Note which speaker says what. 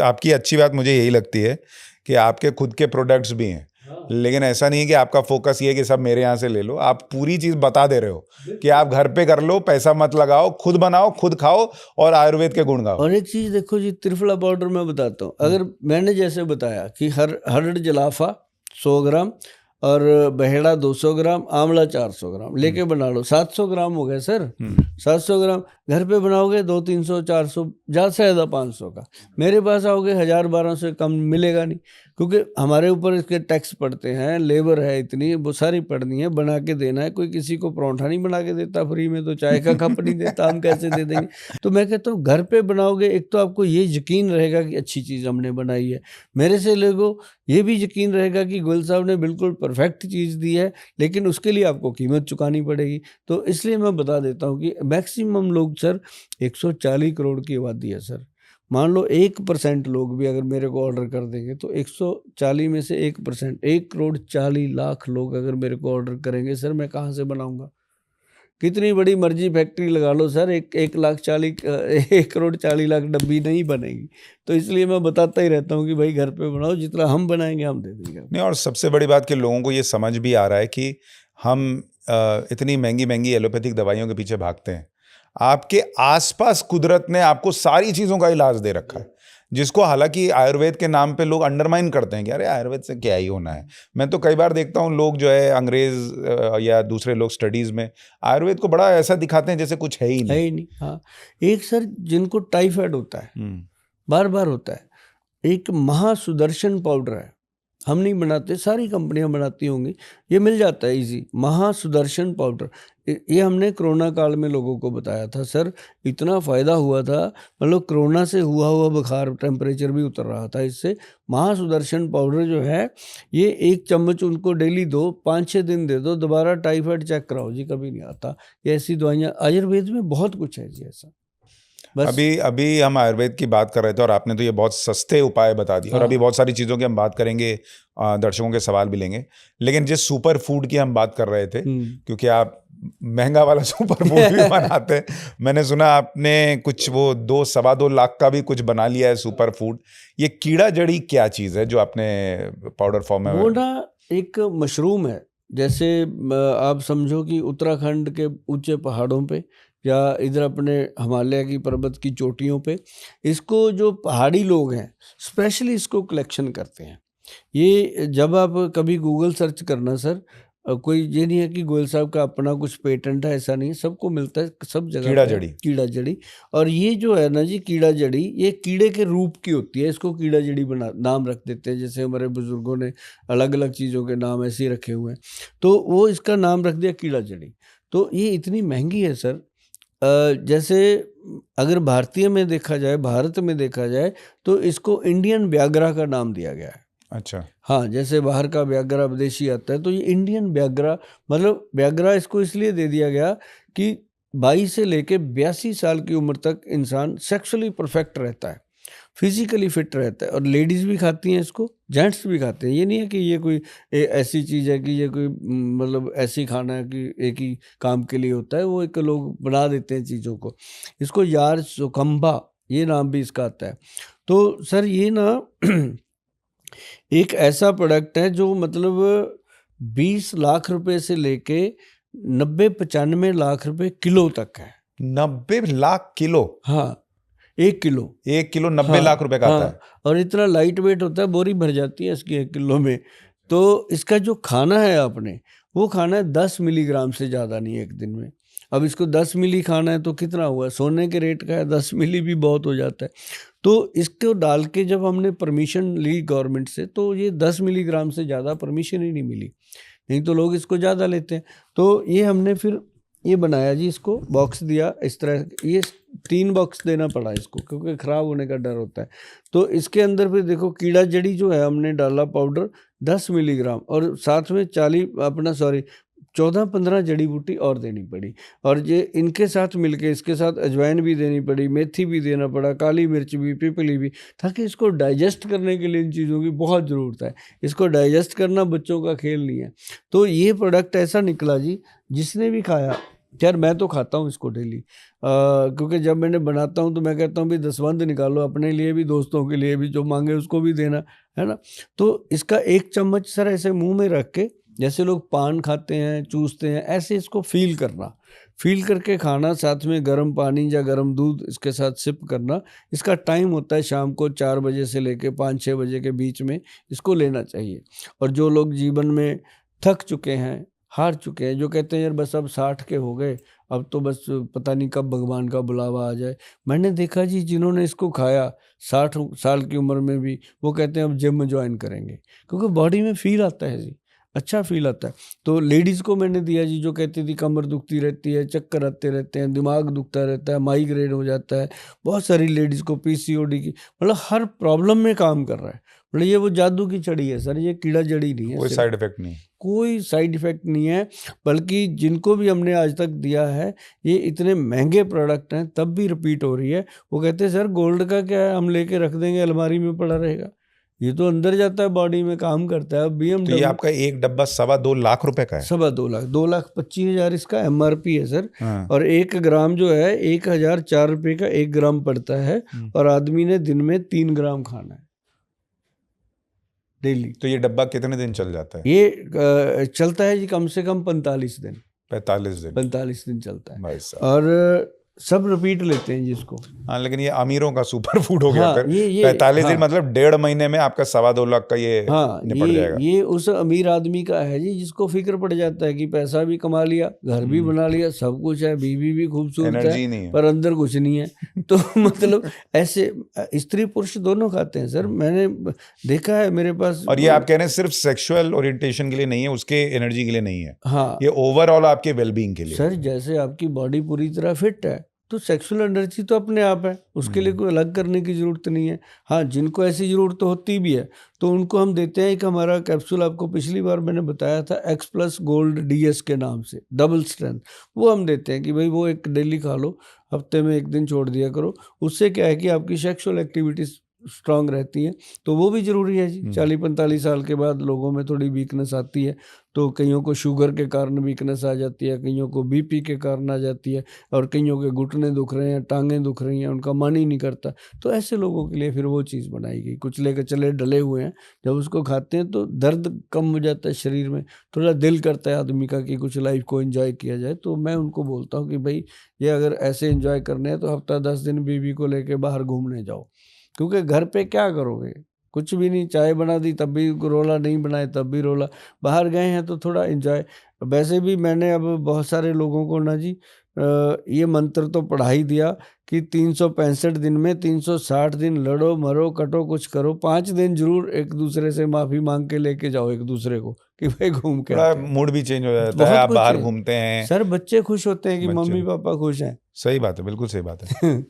Speaker 1: आपकी अच्छी बात मुझे यही लगती है कि आपके खुद के प्रोडक्ट्स भी हैं, लेकिन ऐसा नहीं है कि आपका फोकस ये है कि सब मेरे यहाँ से ले लो। आप पूरी चीज़ बता दे रहे हो कि आप घर पे कर लो, पैसा मत लगाओ, खुद बनाओ, खुद खाओ और आयुर्वेद के गुण गाओ।
Speaker 2: और एक चीज़ देखो जी, त्रिफला पाउडर मैं बताता हूँ। अगर मैंने जैसे बताया कि हरड़ जलाफा 100 ग्राम और बहेड़ा 200 ग्राम, आंवला 400 ग्राम लेके बना लो, 700 ग्राम हो गए सर। 700 ग्राम घर पे बनाओगे 200, 300, 400, ज़्यादा से ज़्यादा 500 का। मेरे पास आओगे 1000-1200 से कम मिलेगा नहीं, क्योंकि हमारे ऊपर इसके टैक्स पड़ते हैं, लेबर है इतनी, वो सारी पड़नी है, बना के देना है। कोई किसी को परोंठा नहीं बना के देता फ्री में, तो चाय का कप नहीं देता, हम कैसे दे देंगे। तो मैं कहता हूँ घर पे बनाओगे, एक तो आपको ये यकीन रहेगा कि अच्छी चीज़ हमने बनाई है, मेरे से लोगों ये भी यकीन रहेगा कि गोयल साहब ने बिल्कुल परफेक्ट चीज़ दी है, लेकिन उसके लिए आपको कीमत चुकानी पड़ेगी। तो इसलिए मैं बता देता हूँ कि मैक्सिमम लोग सर 140 करोड़ की आबादी है सर, मान लो 1% लोग भी अगर मेरे को ऑर्डर कर देंगे तो 140 में से 1%, 1,40,00,000 लोग अगर मेरे को ऑर्डर करेंगे सर, मैं कहाँ से बनाऊंगा? कितनी बड़ी मर्जी फैक्ट्री लगा लो सर, 1,40,00,000 डब्बी नहीं बनेगी। तो इसलिए मैं बताता ही रहता हूँ कि भाई घर पे बनाओ, जितना हम बनाएंगे हम दे देंगे।
Speaker 1: नहीं, और सबसे बड़ी बात कि लोगों को ये समझ भी आ रहा है कि हम इतनी महंगी महंगी एलोपैथिक दवाइयों के पीछे भागते हैं। आपके आसपास कुदरत ने आपको सारी चीज़ों का इलाज दे रखा है, जिसको हालांकि आयुर्वेद के नाम पे लोग अंडरमाइन करते हैं कि अरे आयुर्वेद से क्या ही होना है। मैं तो कई बार देखता हूँ लोग जो है अंग्रेज या दूसरे लोग स्टडीज़ में आयुर्वेद को बड़ा ऐसा दिखाते हैं जैसे कुछ है ही नहीं।
Speaker 2: हाँ, एक सर जिनको टाइफाइड होता है, बार बार होता है, एक महासुदर्शन पाउडर है, हम नहीं बनाते, सारी कंपनियां बनाती होंगी, ये मिल जाता है इजी, महासुदर्शन पाउडर। ये हमने कोरोना काल में लोगों को बताया था सर, इतना फ़ायदा हुआ था, मतलब कोरोना से हुआ बुखार, टेम्परेचर भी उतर रहा था इससे। महासुदर्शन पाउडर जो है, ये 1 चम्मच उनको डेली दो, 5-6 दिन दे दो, दोबारा टाइफाइड चेक कराओ जी, कभी नहीं आता। ये ऐसी दवाइयाँ आयुर्वेद में बहुत कुछ है जी ऐसा।
Speaker 1: अभी हम आयुर्वेद की बात कर रहे थे और आपने तो ये बहुत सस्ते उपाय बता दिए। और अभी बहुत सारी चीज़ों की हम बात करेंगे, दर्शकों के सवाल भी लेंगे, लेकिन जिस सुपर फूड की हम बात कर रहे थे, क्योंकि आप महंगा वाला सुपर फूड भी बनाते हैं, मैंने सुना आपने कुछ वो 2-2.25 लाख का भी कुछ बना लिया है सुपर फूड। ये कीड़ा जड़ी क्या चीज़ है जो आपने पाउडर फॉर्म में?
Speaker 2: वो ना एक मशरूम है, जैसे आप समझो कि उत्तराखंड के ऊंचे पहाड़ों पे या इधर अपने हिमालय की पर्वत की चोटियों पे, इसको जो पहाड़ी लोग हैं स्पेशली इसको कलेक्शन करते हैं। ये जब आप कभी गूगल सर्च करना सर, कोई ये नहीं है कि गोयल साहब का अपना कुछ पेटेंट है, ऐसा नहीं, सबको मिलता है सब जगह। कीड़ा जड़ी। और ये जो है ना जी कीड़ा जड़ी, ये कीड़े के रूप की होती है, इसको कीड़ा जड़ी बना नाम रख देते हैं, जैसे हमारे बुजुर्गों ने अलग अलग चीज़ों के नाम ऐसे ही रखे हुए हैं, तो वो इसका नाम रख दिया कीड़ा जड़ी। तो ये इतनी महंगी है सर, जैसे अगर भारतीय में देखा जाए, भारत में देखा जाए, तो इसको इंडियन व्याघ्रा का नाम दिया गया है।
Speaker 1: अच्छा।
Speaker 2: हाँ, जैसे बाहर का व्याघ्रा विदेशी आता है, तो ये इंडियन व्याघ्रा, मतलब व्याघ्रा इसको इसलिए दे दिया गया कि 22 से लेके 82 साल की उम्र तक इंसान सेक्सुअली परफेक्ट रहता है, फिजिकली फिट रहता है, और लेडीज़ भी खाती हैं इसको, जेंट्स भी खाते हैं। ये नहीं है कि ये कोई ऐसी चीज़ है कि ये कोई मतलब ऐसी खाना है कि एक ही काम के लिए होता है, वो एक लोग बना देते हैं चीज़ों को। इसको यार चौकम्बा ये नाम भी इसका आता है। तो सर ये ना एक ऐसा प्रोडक्ट है जो मतलब 20 लाख रुपए से लेके 90-95 लाख रुपए किलो तक है।
Speaker 1: 90 लाख किलो?
Speaker 2: हाँ, 1 किलो।
Speaker 1: 1 किलो 90 लाख रुपए का आता है।
Speaker 2: और इतना लाइट वेट होता है, बोरी भर जाती है इसकी 1 किलो में। तो इसका जो खाना है आपने, वो खाना है 10 मिलीग्राम से ज़्यादा नहीं एक दिन में। अब इसको 10 मिली खाना है तो कितना हुआ, सोने के रेट का है, 10 मिली भी बहुत हो जाता है। तो इसको डाल के जब हमने परमिशन ली गवर्नमेंट से, तो ये 10 मिलीग्राम से ज़्यादा परमिशन ही नहीं मिली, नहीं तो लोग इसको ज़्यादा लेते हैं। तो ये हमने फिर ये बनाया जी, इसको बॉक्स दिया इस तरह, ये 3 बॉक्स देना पड़ा इसको क्योंकि ख़राब होने का डर होता है। तो इसके अंदर फिर देखो कीड़ा जड़ी जो है हमने डाला पाउडर 10 मिलीग्राम, और साथ में 14-15 जड़ी बूटी और देनी पड़ी, और ये इनके साथ मिलके इसके साथ अजवाइन भी देनी पड़ी, मेथी भी देना पड़ा, काली मिर्च भी, पिपली भी, ताकि इसको डाइजेस्ट करने के लिए इन चीज़ों की बहुत ज़रूरत है। इसको डाइजेस्ट करना बच्चों का खेल नहीं है। तो ये प्रोडक्ट ऐसा निकला जी, जिसने भी खाया खैर मैं तो खाता हूँ इसको डेली, क्योंकि जब मैंने बनाता हूँ तो मैं कहता हूँ भी दसवंध निकालो अपने लिए भी, दोस्तों के लिए भी, जो मांगे उसको भी देना, है ना। तो इसका 1 चम्मच सर ऐसे मुंह में रख के, जैसे लोग पान खाते हैं, चूसते हैं, ऐसे इसको फील करना, फील करके खाना, साथ में गर्म पानी या गर्म दूध इसके साथ सिप करना। इसका टाइम होता है शाम को 4 बजे से लेके 5-6 बजे के बीच में इसको लेना चाहिए। और जो लोग जीवन में थक चुके हैं, हार चुके हैं, जो कहते हैं यार बस अब 60 के हो गए, अब तो बस पता नहीं कब भगवान का बुलावा आ जाए। मैंने देखा जी जिन्होंने इसको खाया 60 साल की उम्र में भी, वो कहते हैं अब जिम ज्वाइन करेंगे, क्योंकि बॉडी में फील आता है जी, अच्छा फील आता है। तो लेडीज़ को मैंने दिया जी, जो कहती थी कमर दुखती रहती है, चक्कर आते रहते हैं, दिमाग दुखता रहता है, माइग्रेन हो जाता है, बहुत सारी लेडीज़ को पीसीओडी की, मतलब हर प्रॉब्लम में काम कर रहा है। मतलब ये वो जादू की छड़ी है सर, ये कीड़ा जड़ी नहीं है,
Speaker 1: कोई
Speaker 2: सिर्फ
Speaker 1: साइड इफेक्ट नहीं।
Speaker 2: कोई साइड इफेक्ट नहीं है। बल्कि जिनको भी हमने आज तक दिया है, ये इतने महंगे प्रोडक्ट हैं तब भी रिपीट हो रही है। वो कहते हैं सर गोल्ड का क्या है, हम लेके रख देंगे अलमारी में पड़ा रहेगा, ये तो अंदर जाता है बॉडी में, काम करता है। अब
Speaker 1: तो ये
Speaker 2: BMW
Speaker 1: आपका एक डब्बा 2.25 लाख रुपए का है।
Speaker 2: 2.25 लाख, 2,25,000 इसका MRP है सर।
Speaker 1: हाँ।
Speaker 2: और 1 ग्राम जो है 1,004 रुपये का 1 ग्राम पड़ता है, और आदमी ने दिन में 3 ग्राम खाना है डेली।
Speaker 1: तो ये डब्बा कितने दिन चल जाता है?
Speaker 2: ये चलता है जी कम से कम 45 दिन,
Speaker 1: 45 दिन।
Speaker 2: 45 दिन चलता है,
Speaker 1: भाई साहब।
Speaker 2: और सब रिपीट लेते हैं जिसको।
Speaker 1: हाँ, लेकिन ये अमीरों का सुपर फूड हो गया।
Speaker 2: हाँ,
Speaker 1: फिर
Speaker 2: ये
Speaker 1: 45 दिन
Speaker 2: हाँ,
Speaker 1: मतलब 1.5 महीने में आपका 2.25 लाख का ये
Speaker 2: हाँ,
Speaker 1: निपट जाएगा।
Speaker 2: ये उस अमीर आदमी का है जी जिसको फिक्र पड़ जाता है कि पैसा भी कमा लिया, घर भी बना लिया, सब कुछ है, बीवी भी खूबसूरत
Speaker 1: एनर्जी
Speaker 2: है,
Speaker 1: नहीं है।
Speaker 2: पर अंदर कुछ नहीं है। तो मतलब ऐसे स्त्री पुरुष दोनों खाते हैं सर, मैंने देखा है मेरे पास।
Speaker 1: और ये आप कह रहे हैं सिर्फ सेक्सुअल ओरिएंटेशन के लिए नहीं है, उसके एनर्जी के लिए नहीं है,
Speaker 2: हाँ
Speaker 1: ये ओवरऑल आपके वेलबींग के लिए।
Speaker 2: सर, जैसे आपकी बॉडी पूरी तरह फिट है तो सेक्सुअल एनर्जी तो अपने आप है, उसके लिए कोई अलग करने की ज़रूरत नहीं है। हाँ, जिनको ऐसी ज़रूरत होती भी है तो उनको हम देते हैं। एक हमारा कैप्सूल आपको पिछली बार मैंने बताया था, X+ गोल्ड DS के नाम से, डबल स्ट्रेंथ, वो हम देते हैं कि भाई वो एक डेली खा लो, हफ्ते में 1 दिन छोड़ दिया करो। उससे क्या है कि आपकी सेक्सुअल एक्टिविटीज़ स्ट्रांग रहती है, तो वो भी ज़रूरी है जी। 40-45 साल के बाद लोगों में थोड़ी वीकनेस आती है, तो कईयों को शुगर के कारण वीकनेस आ जाती है, कईयों को BP के कारण आ जाती है, और कईयों के घुटने दुख रहे हैं, टांगें दुख रही हैं, उनका मन ही नहीं करता। तो ऐसे लोगों के लिए फिर वो चीज़ बनाई गई, कुछ लेकर चले डले हुए हैं, जब उसको खाते हैं तो दर्द कम हो जाता है शरीर में, थोड़ा दिल करता है आदमी का कि कुछ लाइफ को एंजॉय किया जाए। तो मैं उनको बोलता हूँ कि भाई ये अगर ऐसे एंजॉय करने हैं तो हफ्ता 10 दिन बीवी को लेके बाहर घूमने जाओ, क्योंकि घर पे क्या करोगे, कुछ भी नहीं, चाय बना दी तब भी रोला, नहीं बनाए तब भी रोला, बाहर गए हैं तो थोड़ा एंजॉय। वैसे भी मैंने अब बहुत सारे लोगों को ना जी ये मंत्र तो पढ़ा ही दिया कि 365 दिन में 360 दिन लड़ो मरो कटो कुछ करो, 5 दिन जरूर एक दूसरे से माफ़ी मांग के लेके जाओ एक दूसरे को कि भाई घूम के
Speaker 1: थोड़ा
Speaker 2: आते हैं।
Speaker 1: मूड भी चेंज हो जाता है,
Speaker 2: बहुत
Speaker 1: आप
Speaker 2: कुछ
Speaker 1: बाहर
Speaker 2: है।
Speaker 1: घूमते हैं।
Speaker 2: सर बच्चे खुश होते हैं कि
Speaker 1: बच्चे-
Speaker 2: मम्मी पापा खुश हैं।
Speaker 1: सही बात है, बिल्कुल सही बात है।